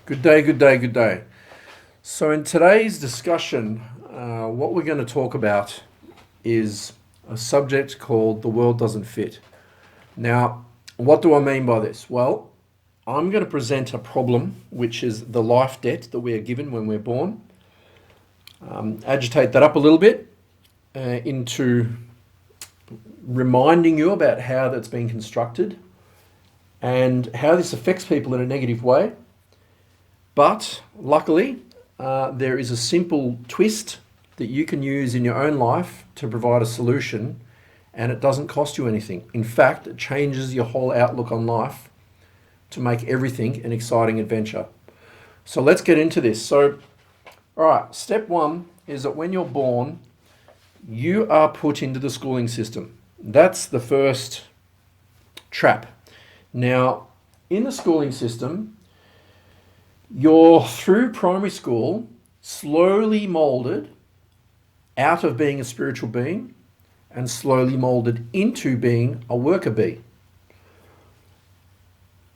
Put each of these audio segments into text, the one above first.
Good day, good day, good day. So, in today's discussion, what we're going to talk about is a subject called the world doesn't fit. Now, what do I mean by this? Well, I'm going to present a problem, which is the life debt that we are given when we're born, agitate that up a little bit into reminding you about how that's been constructed and how this affects people in a negative way. But luckily, there is a simple twist that you can use in your own life to provide a solution, and it doesn't cost you anything. In fact, it changes your whole outlook on life to make everything an exciting adventure. So let's get into this. So, all right, step one is that when you're born, you are put into the schooling system. That's the first trap. Now, in the schooling system, you're through primary school slowly molded out of being a spiritual being and slowly molded into being a worker bee.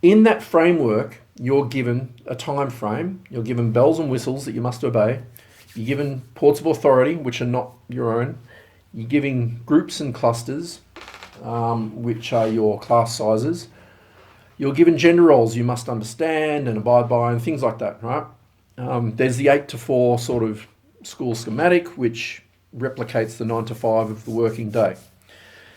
In that framework, you're given a time frame, you're given bells and whistles that you must obey, you're given ports of authority, which are not your own, you're giving groups and clusters, which are your class sizes. You're given gender roles you must understand and abide by and things like that, right? There's the 8 to 4 sort of school schematic, which replicates the 9 to 5 of the working day.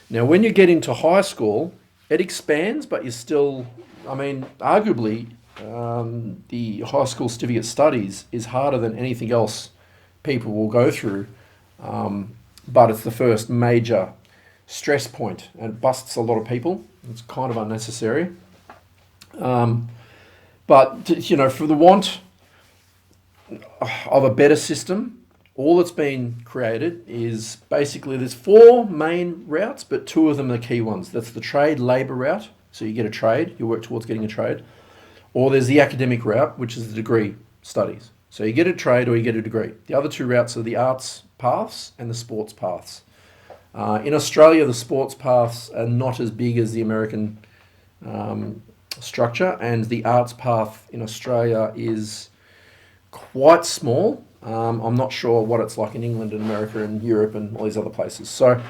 Now, when you get into high school, it expands, but you're still, arguably, the high school certificate studies is harder than anything else people will go through, but it's the first major stress point and it busts a lot of people. It's kind of unnecessary. But for the want of a better system, all that's been created is basically there's 4 main routes, but 2 of them are the key ones. That's the trade labour route, so you get a trade, you work towards getting a trade, or there's the academic route, which is the degree studies. So you get a trade or you get a degree. The other 2 routes are the arts paths and the sports paths. In Australia, the sports paths are not as big as the American structure, and the arts path in Australia is quite small. I'm not sure what it's like in England and America and Europe and all these other places. So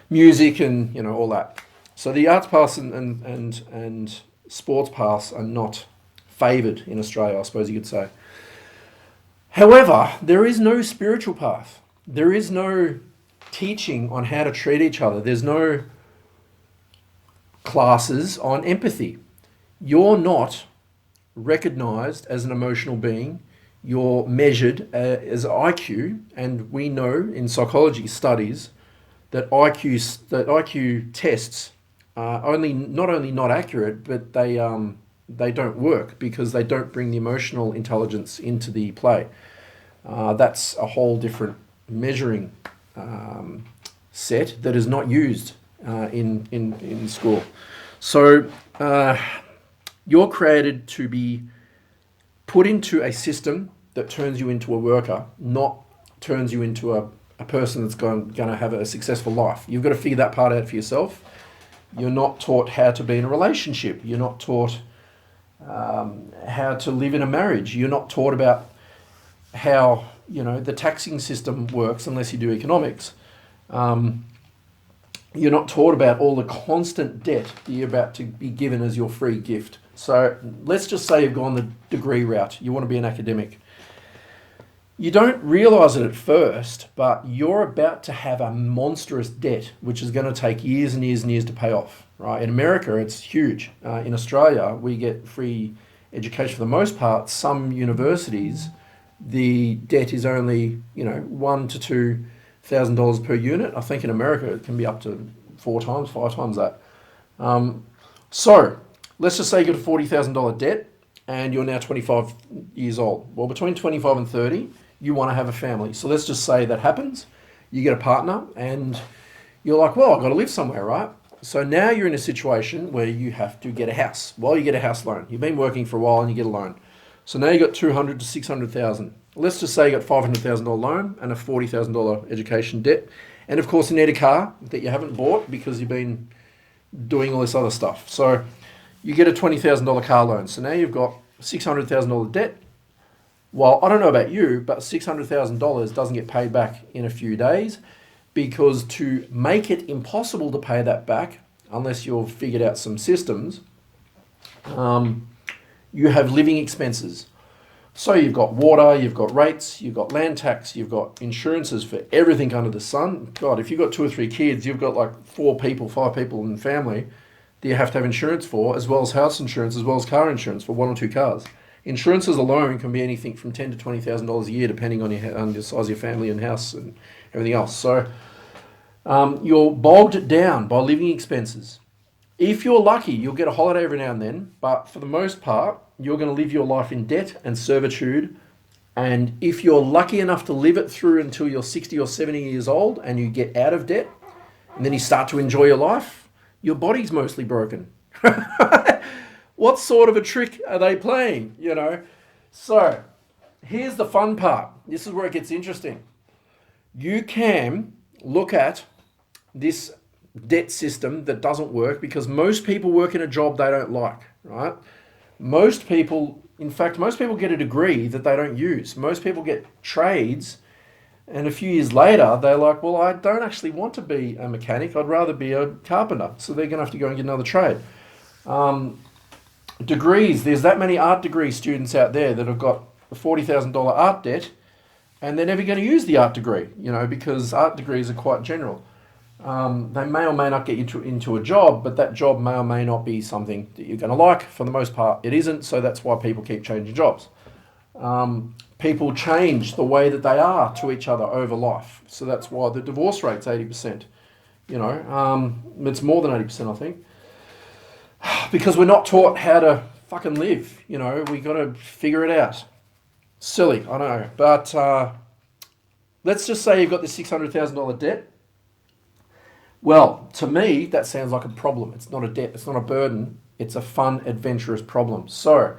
music and all that. So the arts paths and sports paths are not favoured in Australia, I suppose you could say. However, there is no spiritual path. There is no teaching on how to treat each other. There's no classes on empathy. You're not recognized as an emotional being. You're measured as IQ, and we know in psychology studies that IQ tests are not only not accurate, but they don't work because they don't bring the emotional intelligence into the play. That's a whole different measuring set that is not used in school. So you're created to be put into a system that turns you into a worker, not turns you into a person that's going to have a successful life. You've got to figure that part out for yourself. You're not taught how to be in a relationship. You're not taught how to live in a marriage. You're not taught about how the taxing system works unless you do economics. You're not taught about all the constant debt that you're about to be given as your free gift. So let's just say you've gone the degree route. You want to be an academic. You don't realise it at first, but you're about to have a monstrous debt, which is going to take years and years and years to pay off. Right? In America, it's huge. In Australia, we get free education for the most part. Some universities, the debt is only $1,000 to $2,000 per unit. I think in America it can be up to 4 times, 5 times that. So let's just say you got a $40,000 debt and you're now 25 years old. Well, between 25 and 30, you want to have a family. So let's just say that happens. You get a partner and you're like, well, I've got to live somewhere, right? So now you're in a situation where you have to get a house. Well, you get a house loan. You've been working for a while and you get a loan. So now you got 200 to 600,000. Let's just say you got $500,000 loan and a $40,000 education debt. And of course you need a car that you haven't bought because you've been doing all this other stuff. So you get a $20,000 car loan. So now you've got $600,000 debt Well, I don't know about you, but $600,000 doesn't get paid back in a few days, because to make it impossible to pay that back, unless you've figured out some systems, you have living expenses. So you've got water, you've got rates, you've got land tax, you've got insurances for everything under the sun. God, if you've got 2 or 3 kids, you've got like 4 people, 5 people in the family that you have to have insurance for, as well as house insurance, as well as car insurance for 1 or 2 cars. Insurances alone can be anything from $10,000 to $20,000 a year, depending on the size of your family and house and everything else. So you're bogged down by living expenses. If you're lucky, you'll get a holiday every now and then, but for the most part, you're going to live your life in debt and servitude. And if you're lucky enough to live it through until you're 60 or 70 years old and you get out of debt, and then you start to enjoy your life, your body's mostly broken. What sort of a trick are they playing, you know? So here's the fun part. This is where it gets interesting. You can look at this debt system that doesn't work, because most people work in a job they don't like, right? Most people get a degree that they don't use. Most people get trades, and a few years later, they're like, well, I don't actually want to be a mechanic. I'd rather be a carpenter. So they're going to have to go and get another trade. Degrees, there's that many art degree students out there that have got a $40,000 art debt, and they're never going to use the art degree, you know, because art degrees are quite general. They may or may not get you into a job, but that job may or may not be something that you're going to like. For the most part, it isn't, so that's why people keep changing jobs. People change the way that they are to each other over life, so that's why the divorce rate's 80%. You know, it's more than 80%, I think. Because we're not taught how to fucking live, you know, we got to figure it out. Silly, I know, but let's just say you've got this $600,000 debt. Well, to me, that sounds like a problem. It's not a debt, it's not a burden, it's a fun, adventurous problem. So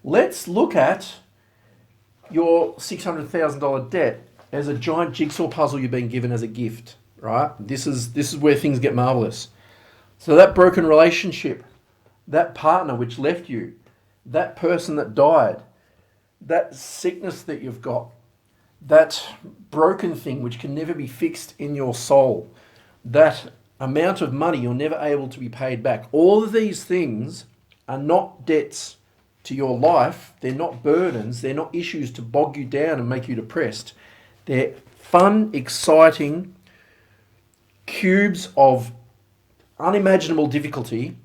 let's look at your $600,000 debt as a giant jigsaw puzzle you've been given as a gift, right? This is where things get marvelous. So that broken relationship, that partner which left you, that person that died, that sickness that you've got, that broken thing which can never be fixed in your soul, that amount of money you're never able to be paid back. All of these things are not debts to your life. They're not burdens. They're not issues to bog you down and make you depressed. They're fun, exciting cubes of unimaginable difficulty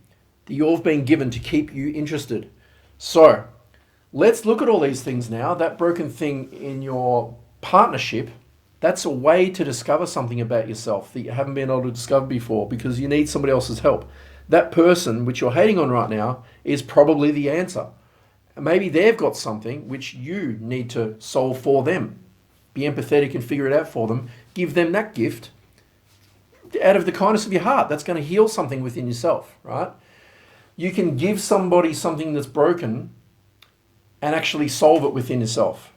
that you've been given to keep you interested. So let's look at all these things now. That broken thing in your partnership, that's a way to discover something about yourself that you haven't been able to discover before, because you need somebody else's help. That person which you're hating on right now is probably the answer. Maybe they've got something which you need to solve for them. Be empathetic and figure it out for them. Give them that gift out of the kindness of your heart. That's going to heal something within yourself, right? You can give somebody something that's broken and actually solve it within yourself.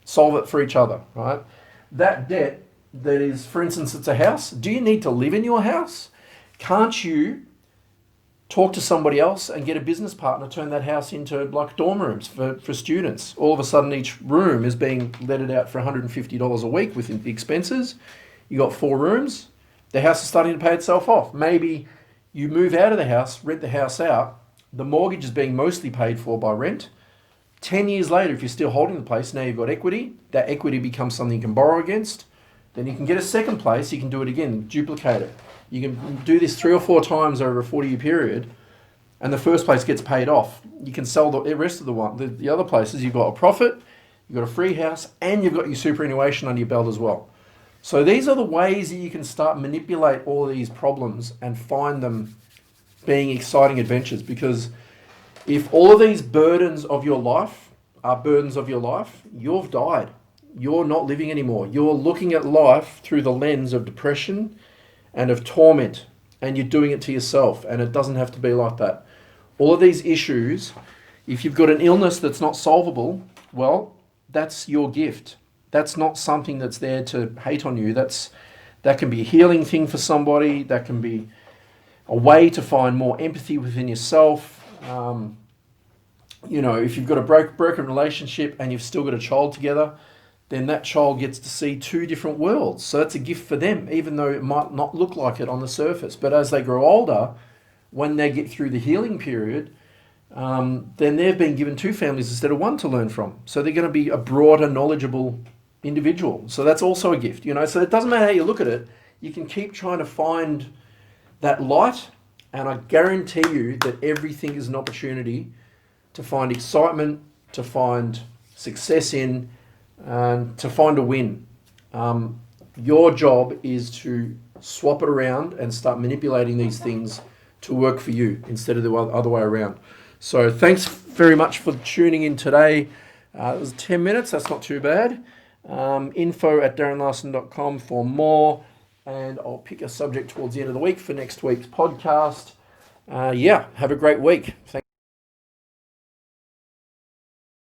Solve it for each other, right? That debt that is, for instance, it's a house. Do you need to live in your house? Can't you talk to somebody else and get a business partner, turn that house into like dorm rooms for students? All of a sudden, each room is being letted out for $150 a week with the expenses. You got 4 rooms. The house is starting to pay itself off. Maybe you move out of the house, rent the house out. The mortgage is being mostly paid for by rent. 10 years later, if you're still holding the place, now you've got equity. That equity becomes something you can borrow against. Then you can get a second place. You can do it again, duplicate it. You can do this 3 or 4 times over a 40-year period, and the first place gets paid off. You can sell the rest of the other places. You've got a profit, you've got a free house, and you've got your superannuation under your belt as well. So these are the ways that you can start manipulate all of these problems and find them being exciting adventures, because if all of these burdens of your life are burdens of your life, you've died. You're not living anymore. You're looking at life through the lens of depression and of torment, and you're doing it to yourself, and it doesn't have to be like that. All of these issues, if you've got an illness that's not solvable, well, that's your gift. That's not something that's there to hate on you. That can be a healing thing for somebody. That can be a way to find more empathy within yourself. if you've got a broken relationship and you've still got a child together, then that child gets to see two different worlds. So that's a gift for them, even though it might not look like it on the surface. But as they grow older, when they get through the healing period, then they've been given two families instead of one to learn from. So they're going to be a broader, knowledgeable individual. So that's also a gift, So it doesn't matter how you look at it. You can keep trying to find that light, and I guarantee you that everything is an opportunity to find excitement, to find success in, and to find a win. Your job is to swap it around and start manipulating these things to work for you instead of the other way around. So thanks very much for tuning in today. It was 10 minutes, that's not too bad. info@darrenlarsson.com for more, and I'll pick a subject towards the end of the week for next week's podcast. Have a great week. Thanks.